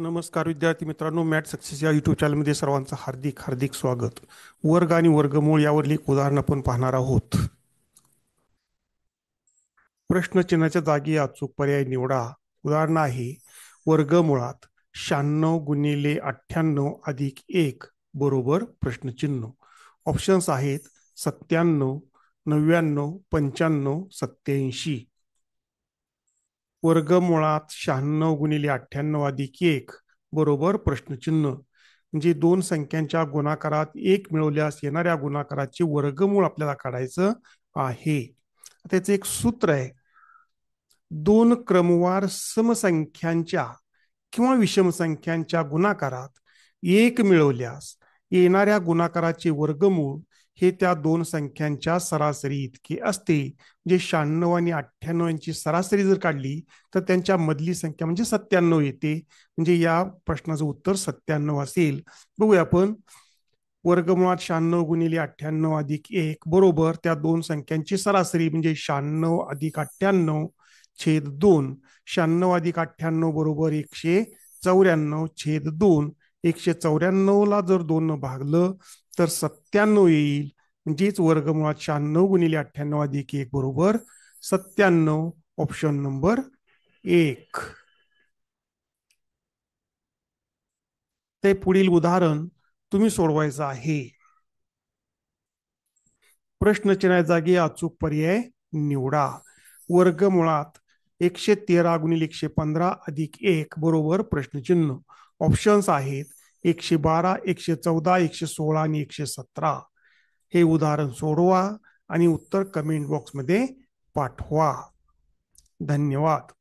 नमस्कार विद्यार्थी मित्रांनो, मॅथ सक्सेस या युट्यूब चॅनलमध्ये सर्वांचं हार्दिक हार्दिक स्वागत. वर्ग आणि वर्गमूळ यावरील एक उदाहरण आपण पाहणार आहोत. प्रश्नचिन्हाच्या जागी अचूक पर्याय निवडा. उदाहरण आहे, वर्गमुळात 96 गुणिले 98 अधिक 1 बरोबर प्रश्नचिन्ह. ऑप्शन्स आहेत 97, 99, 95, 87. वर्गमुळात 96 गुणिले 98 अधिक 1 बरोबर प्रश्नचिन्ह. म्हणजे दोन संख्यांच्या गुणाकारात एक मिळवल्यास येणाऱ्या गुणाकाराचे वर्गमूळ आपल्याला काढायचं आहे. त्याचं एक सूत्र आहे, दोन क्रमवार समसंख्यांच्या किंवा विषम संख्यांच्या गुणाकारात एक मिळवल्यास येणाऱ्या गुणाकाराचे वर्गमूळ हे त्या दोन संख्यांच्या सरासरी इतके असते. जे 96 आणि 98 यांची सरासरी जर काढली तर त्यांच्या मधली संख्या म्हणजे 97 येते. म्हणजे या प्रश्नाचं उत्तर 97 असेल. बघूया आपण. वर्गमुळात 96 गुणिले 98 अधिक 1 बरोबर त्या दोन संख्यांची सरासरी म्हणजे 96 अधिक 98 छेद 2. 96 अधिक 98 बरोबर 194 छेद 2. 194 ला जर 2 भागलं तर 97 येईल. म्हणजेच वर्गमुळात 96 गुणिले 98 अधिक 1 बरोबर 97. Option number 1. ते पुढील उदाहरण तुम्ही सोडवायचं आहे. प्रश्नचिन्हा जागी अचूक पर्याय निवडा. वर्गमुळात 113 गुणिले 115 अधिक 1 बरोबर प्रश्नचिन्ह. ऑप्शन्स आहेत 112, 114, 116 आणि 117. हे उदाहरण सोडवा आणि उत्तर कमेंट बॉक्समध्ये पाठवा. धन्यवाद.